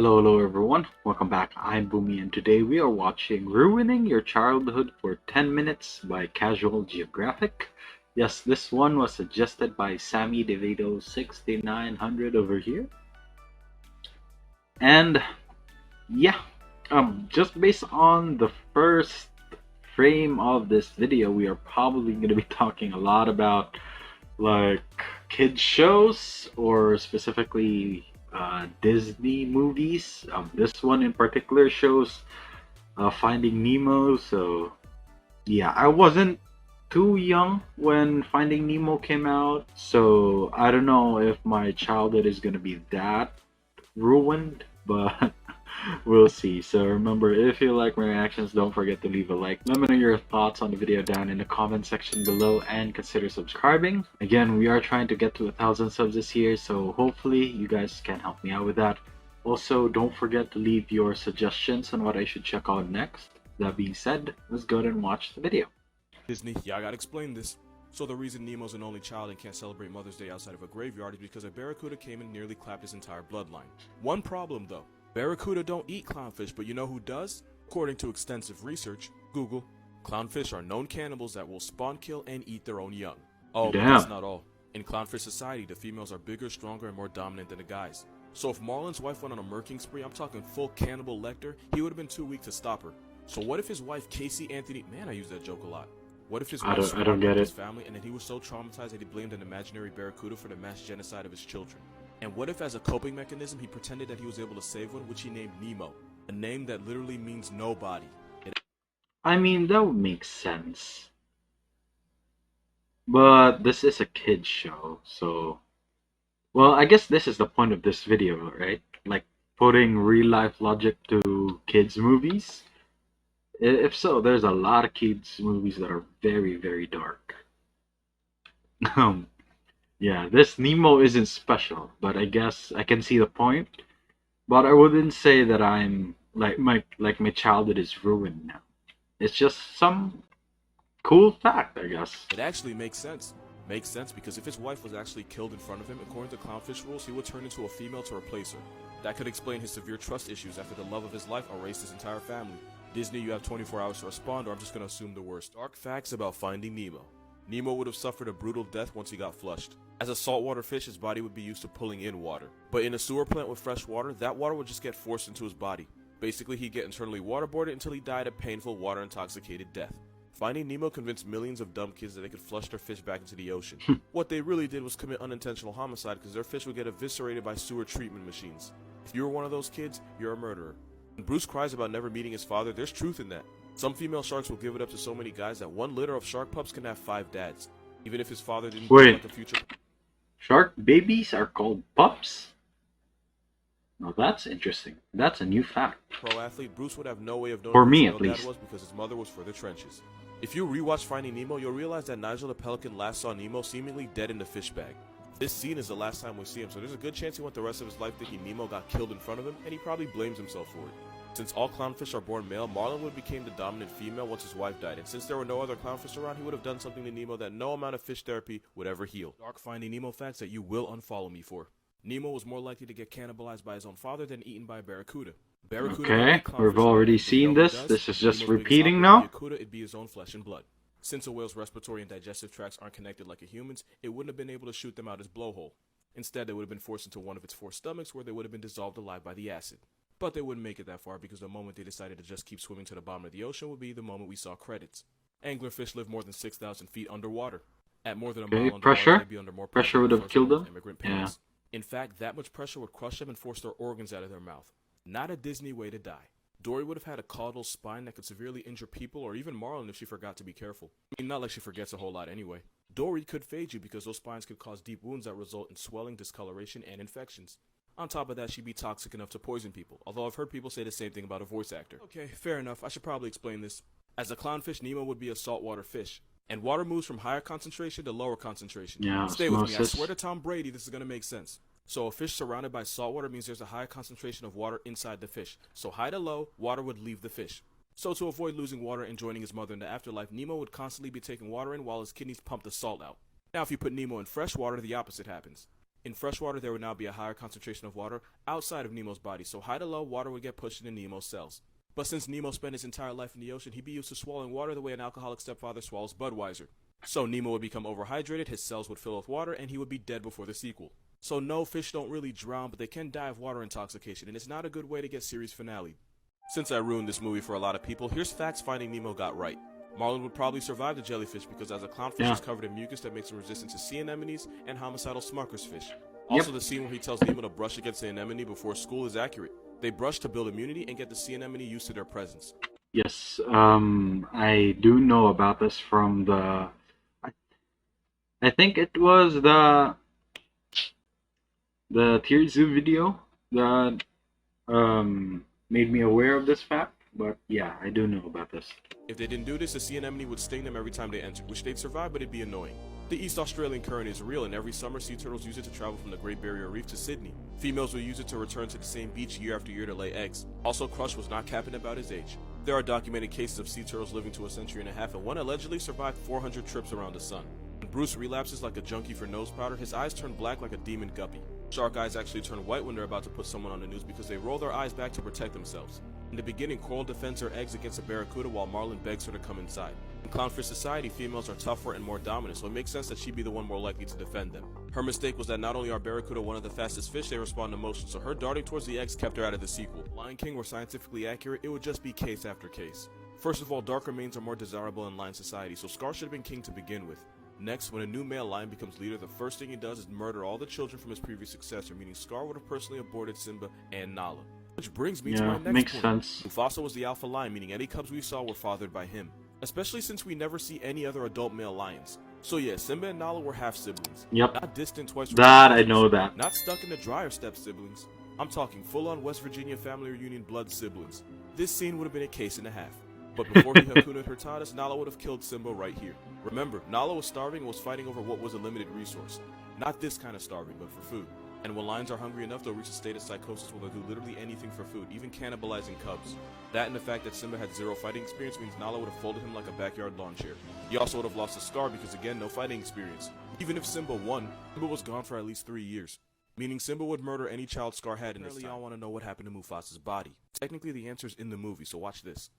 Hello everyone. Welcome back. I'm Bumi and today we are watching Ruining Your Childhood for 10 Minutes by Casual Geographic. Yes, this one was suggested by Sammy DeVito 6900 over here. And yeah, just based on the first frame of this video, we are probably going to be talking a lot about like kids shows or specifically Disney movies. This one in particular shows Finding Nemo. So yeah, I wasn't too young when Finding Nemo came out, so I don't know if my childhood is gonna be that ruined, but we'll see. So remember, if you like my reactions, don't forget to leave a like. Let me know your thoughts on the video down in the comment section below and consider subscribing. Again, we are trying to get to 1,000 subs this year, so hopefully you guys can help me out with that. Also, don't forget to leave your suggestions on what I should check out next. That being said, let's go ahead and watch the video. Disney, yeah, I gotta explain this. So the reason Nemo's an only child and can't celebrate Mother's Day outside of a graveyard is because a barracuda came and nearly clapped his entire bloodline. One problem though, barracuda don't eat clownfish, but you know who does? According to extensive research, Google, clownfish are known cannibals that will spawn, kill, and eat their own young. Oh, but that's not all. In clownfish society, the females are bigger, stronger, and more dominant than the guys. So if Marlin's wife went on a murking spree, I'm talking full cannibal Lecter, he would have been too weak to stop her. So what if his wife Casey Anthony, man, I use that joke a lot. What if his wife I don't get his it. family and then he was so traumatized that he blamed an imaginary barracuda for the mass genocide of his children? And what if as a coping mechanism he pretended that he was able to save one, which he named Nemo, a name that literally means nobody? I mean, that would make sense. But this is a kid's show, so... Well, I guess this is the point of this video, right? Like, putting real-life logic to kids' movies? If so, there's a lot of kids' movies that are very, very dark. Yeah, this Nemo isn't special, but I guess I can see the point. But I wouldn't say that I'm my childhood is ruined now. It's just some cool fact, I guess. It actually makes sense. Makes sense because if his wife was actually killed in front of him, according to clownfish rules, he would turn into a female to replace her. That could explain his severe trust issues after the love of his life erased his entire family. Disney, you have 24 hours to respond, or I'm just going to assume the worst. Dark facts about Finding Nemo. Nemo would have suffered a brutal death once he got flushed. As a saltwater fish, his body would be used to pulling in water. But in a sewer plant with fresh water, that water would just get forced into his body. Basically, he'd get internally waterboarded until he died a painful, water-intoxicated death. Finding Nemo convinced millions of dumb kids that they could flush their fish back into the ocean. What they really did was commit unintentional homicide because their fish would get eviscerated by sewer treatment machines. If you were one of those kids, you're a murderer. When Bruce cries about never meeting his father, there's truth in that. Some female sharks will give it up to so many guys that one litter of shark pups can have 5 dads, even if his father didn't look like a future. Shark babies are called pups? Now that's interesting. That's a new fact. Pro athlete, Bruce would have no way of knowing For who me, his at real least. dad was because his mother was for the trenches. If you rewatch Finding Nemo, you'll realize that Nigel the Pelican last saw Nemo seemingly dead in the fish bag. This scene is the last time we see him, so there's a good chance he went the rest of his life thinking Nemo got killed in front of him, and he probably blames himself for it. Since all clownfish are born male, Marlin would become the dominant female once his wife died, and since there were no other clownfish around, he would have done something to Nemo that no amount of fish therapy would ever heal. Dark Finding Nemo facts that you will unfollow me for. Nemo was more likely to get cannibalized by his own father than eaten by a barracuda. Okay, we've already seen this. This is just repeating now. It'd be his own flesh and blood. Since a whale's respiratory and digestive tracts aren't connected like a human's, it wouldn't have been able to shoot them out his blowhole. Instead, they would have been forced into one of its 4 stomachs where they would have been dissolved alive by the acid. But they wouldn't make it that far because the moment they decided to just keep swimming to the bottom of the ocean would be the moment we saw credits. Anglerfish live more than 6,000 feet underwater. At more than a mile underwater, they'd be under more pressure would have killed them. Yeah. In fact, that much pressure would crush them and force their organs out of their mouth. Not a Disney way to die. Dory would have had a caudal spine that could severely injure people or even Marlin if she forgot to be careful. I mean, not like she forgets a whole lot anyway. Dory could fade you because those spines could cause deep wounds that result in swelling, discoloration, and infections. On top of that, she'd be toxic enough to poison people, although I've heard people say the same thing about a voice actor. Okay, fair enough, I should probably explain this. As a clownfish, Nemo would be a saltwater fish, and water moves from higher concentration to lower concentration. Yeah, stay with me, I swear to Tom Brady this is going to make sense. So a fish surrounded by salt water means there's a high concentration of water inside the fish. So high to low, water would leave the fish. So to avoid losing water and joining his mother in the afterlife, Nemo would constantly be taking water in while his kidneys pump the salt out. Now if you put Nemo in fresh water, the opposite happens. In freshwater, there would now be a higher concentration of water outside of Nemo's body, so high to low, water would get pushed into Nemo's cells. But since Nemo spent his entire life in the ocean, he'd be used to swallowing water the way an alcoholic stepfather swallows Budweiser. So Nemo would become overhydrated, his cells would fill with water, and he would be dead before the sequel. So no, fish don't really drown, but they can die of water intoxication, and it's not a good way to get series finale. Since I ruined this movie for a lot of people, here's facts Finding Nemo got right. Marlin would probably survive the jellyfish because as a clownfish is covered in mucus that makes him resistant to sea anemones and homicidal smucker's fish. Also, the scene where he tells Nemo to brush against the anemone before school is accurate. They brush to build immunity and get the sea anemone used to their presence. Yes, I do know about this from the... I think it was the Tier Zoo video that made me aware of this fact. But yeah, I do know about this. If they didn't do this, the sea anemone would sting them every time they entered, which they'd survive, but it'd be annoying. The East Australian current is real, and every summer sea turtles use it to travel from the Great Barrier Reef to Sydney. Females will use it to return to the same beach year after year to lay eggs. Also, Crush was not capping about his age. There are documented cases of sea turtles living to a century and a half, and one allegedly survived 400 trips around the sun. When Bruce relapses like a junkie for nose powder, his eyes turn black like a demon guppy. Shark eyes actually turn white when they're about to put someone on the news because they roll their eyes back to protect themselves. In the beginning, Coral defends her eggs against a barracuda while Marlin begs her to come inside. In clownfish society, females are tougher and more dominant, so it makes sense that she'd be the one more likely to defend them. Her mistake was that not only are barracuda one of the fastest fish, they respond to motion, so her darting towards the eggs kept her out of the sequel. Lion King were scientifically accurate, it would just be case after case. First of all, darker manes are more desirable in lion society, so Scar should have been king to begin with. Next, when a new male lion becomes leader, the first thing he does is murder all the children from his previous successor, meaning Scar would have personally aborted Simba and Nala. Which brings me to my next makes point. sense. Mufasa was the alpha lion, meaning any cubs we saw were fathered by him. Especially since we never see any other adult male lions. So yeah, Simba and Nala were half siblings. Yep. Not distant twice. That I know that. Not stuck in the dryer step siblings. I'm talking full-on West Virginia family reunion blood siblings. This scene would have been a case and a half. But before he Hakuna Hurtadas, Nala would have killed Simba right here. Remember, Nala was starving and was fighting over what was a limited resource. Not this kind of starving, but for food. And when lions are hungry enough, they'll reach a state of psychosis where they'll do literally anything for food, even cannibalizing cubs. That and the fact that Simba had zero fighting experience means Nala would have folded him like a backyard lawn chair. He also would have lost a Scar because again, no fighting experience. Even if Simba won, Simba was gone for at least 3 years. Meaning Simba would murder any child Scar had in his time. Y'all want to know what happened to Mufasa's body. Technically the answer's in the movie, so watch this.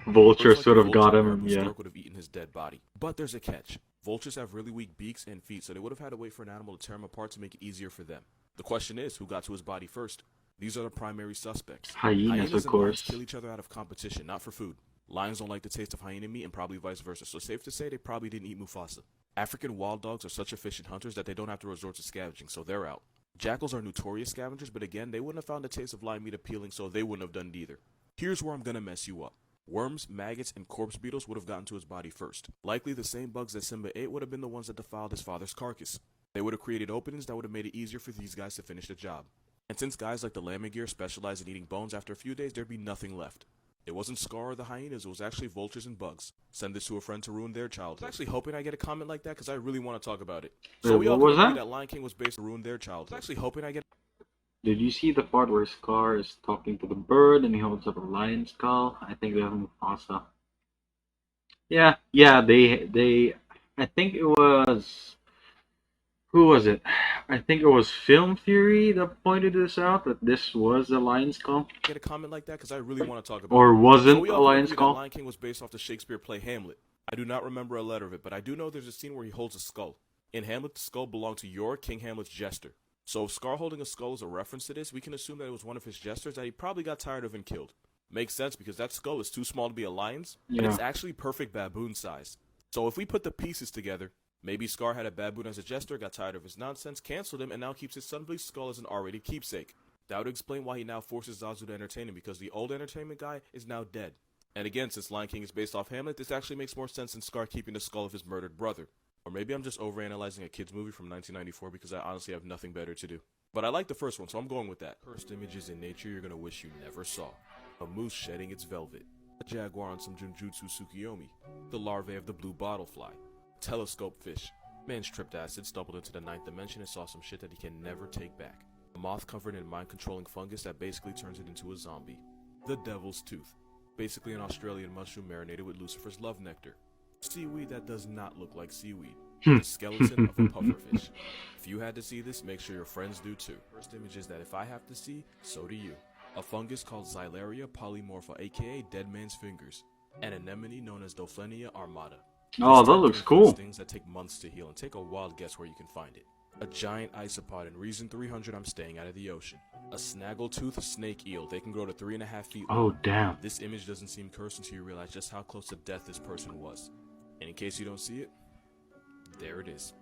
Vulture sort of got him, yeah. Stork would have eaten his dead body. But there's a catch. Vultures have really weak beaks and feet, so they would have had to wait for an animal to tear him apart to make it easier for them. The question is, who got to his body first? These are the primary suspects. Hyenas, of and course. Lions kill each other out of competition, not for food. Lions don't like the taste of hyena meat and probably vice versa, so safe to say they probably didn't eat Mufasa. African wild dogs are such efficient hunters that they don't have to resort to scavenging, so they're out. Jackals are notorious scavengers, but again, they wouldn't have found the taste of lion meat appealing, so they wouldn't have done it either. Here's where I'm gonna mess you up. Worms, maggots, and corpse beetles would have gotten to his body first. Likely the same bugs that Simba ate would have been the ones that defiled his father's carcass. They would have created openings that would have made it easier for these guys to finish the job. And since guys like the Lammergeier specialize in eating bones, after a few days there'd be nothing left. It wasn't Scar or the hyenas, it was actually vultures and bugs. Send this to a friend to ruin their childhood. I was actually hoping I get a comment like that because I really want to talk about it. So we all what was agree that? that Lion King was based to ruin their childhood. I was actually hoping I get. Did you see the part where Scar is talking to the bird and he holds up a lion skull? I think that's Mufasa. Yeah, they I think it was, who was it? I think it was Film Theory that pointed this out, that this was a lion skull. Get a comment like that because I really want to talk about Or it. wasn't we a all lion agree that skull. Lion King was based off the Shakespeare play Hamlet. I do not remember a letter of it, but I do know there's a scene where he holds a skull. In Hamlet, the skull belonged to your King Hamlet's jester. So if Scar holding a skull is a reference to this, we can assume that it was one of his jesters that he probably got tired of and killed. Makes sense because that skull is too small to be a lion's, and it's actually perfect baboon size. So if we put the pieces together, maybe Scar had a baboon as a jester, got tired of his nonsense, canceled him, and now keeps his sun-bleached skull as an R-rated keepsake. That would explain why he now forces Zazu to entertain him, because the old entertainment guy is now dead. And again, since Lion King is based off Hamlet, this actually makes more sense than Scar keeping the skull of his murdered brother. Or maybe I'm just overanalyzing a kid's movie from 1994 because I honestly have nothing better to do. But I like the first one, so I'm going with that. First images in nature you're gonna wish you never saw. A moose shedding its velvet. A jaguar on some Junjutsu Tsukiyomi. The larvae of the blue bottlefly. Telescope fish. Man's tripped acid, stumbled into the 9th dimension and saw some shit that he can never take back. A moth covered in mind-controlling fungus that basically turns it into a zombie. The devil's tooth. Basically an Australian mushroom marinated with Lucifer's love nectar. Seaweed that does not look like seaweed. Hmm. The skeleton of a pufferfish. If you had to see this, make sure your friends do too. First image is that if I have to see, so do you. A fungus called Xylaria polymorpha, aka dead man's fingers. An anemone known as Dophlenia armata. Oh, This that term looks can influence cool. things that take months to heal, and take a wild guess where you can find it. A giant isopod. In Reason 300, I'm staying out of the ocean. A snaggletooth snake eel. They can grow to 3.5 feet long. Oh, damn. This image doesn't seem cursed until you realize just how close to death this person was. And in case you don't see it, there it is.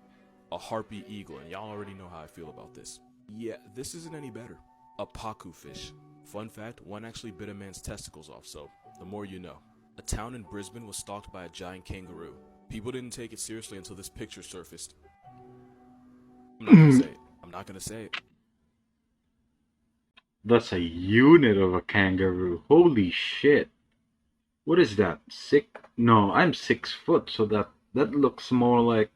A harpy eagle, and y'all already know how I feel about this. Yeah, this isn't any better. A pacu fish. Fun fact, one actually bit a man's testicles off, so the more you know. A town in Brisbane was stalked by a giant kangaroo. People didn't take it seriously until this picture surfaced. I'm not gonna say it. I'm not gonna say it. That's a unit of a kangaroo. Holy shit. What is that? No, I'm 6 foot, so that looks more like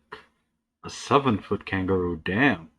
a 7-foot kangaroo. Damn.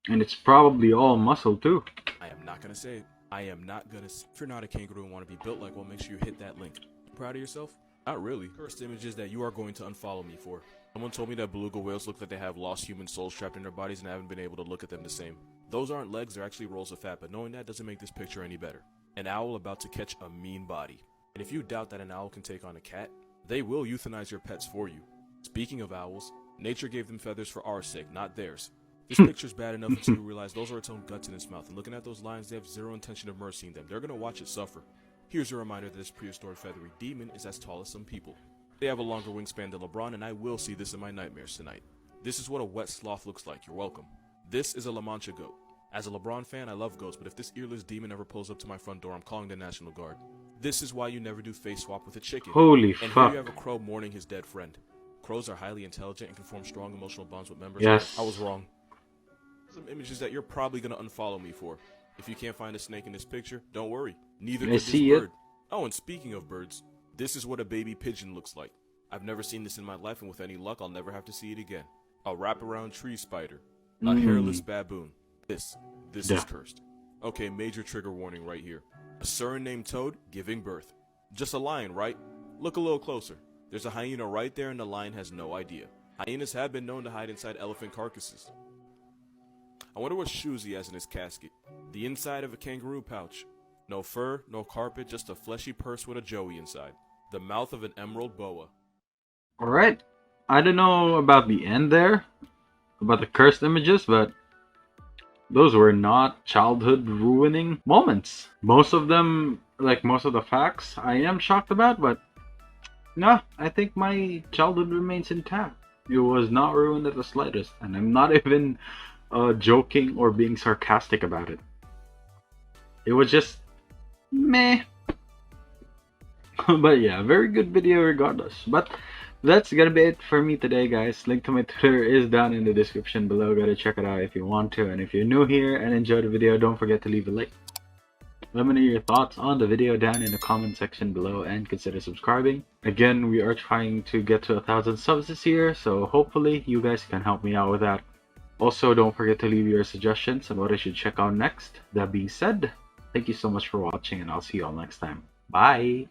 And it's probably all muscle too. I am not gonna say it. I am not gonna say it. If you're not a kangaroo and want to be built like one, make sure you hit that link. Proud of yourself? Not really. First images that you are going to unfollow me for. Someone told me that beluga whales look like they have lost human souls trapped in their bodies, and I haven't been able to look at them the same. Those aren't legs, they're actually rolls of fat, but knowing that doesn't make this picture any better. An owl about to catch a mean body. And if you doubt that an owl can take on a cat, they will euthanize your pets for you. Speaking of owls, nature gave them feathers for our sake, not theirs. This picture's bad enough until you realize those are its own guts in its mouth, and looking at those lines, they have zero intention of mercying them. They're gonna watch it suffer. Here's a reminder that this prehistoric feathery demon is as tall as some people. They have a longer wingspan than LeBron, and I will see this in my nightmares tonight. This is what a wet sloth looks like. You're welcome. This is a La Mancha goat. As a LeBron fan, I love goats, but if this earless demon ever pulls up to my front door, I'm calling the National Guard. This is why you never do face swap with a chicken. Holy and fuck. Here you have a crow mourning his dead friend. Crows are highly intelligent and can form strong emotional bonds with members. Yes. I was wrong. Some images that you're probably gonna unfollow me for. If you can't find a snake in this picture, don't worry. Neither could this bird. Oh, and speaking of birds, this is what a baby pigeon looks like. I've never seen this in my life, and with any luck, I'll never have to see it again. A wraparound tree spider. A hairless baboon. This is cursed. Okay, major trigger warning right here. A surnamed toad giving birth. Just a lion, right? Look a little closer. There's a hyena right there, and the lion has no idea. Hyenas have been known to hide inside elephant carcasses. I wonder what shoes he has in his casket. The inside of a kangaroo pouch. No fur, no carpet, just a fleshy purse with a joey inside. The mouth of an emerald boa. Alright. I don't know about the end there, about the cursed images, but those were not childhood ruining moments. Most of them, like most of the facts, I am shocked about, but no, I think my childhood remains intact. It was not ruined at the slightest, and I'm not even joking or being sarcastic about it. It was just meh. But yeah, very good video regardless. But that's gonna be it for me today, guys. Link to my Twitter is down in the description below. Gotta check it out if you want to. And if you're new here and enjoyed the video, don't forget to leave a like. Let me know your thoughts on the video down in the comment section below, and consider subscribing. Again, we are trying to get to 1,000 subs this year, so hopefully you guys can help me out with that. Also, don't forget to leave your suggestions on what I should check out next. That being said, thank you so much for watching, and I'll see you all next time. Bye!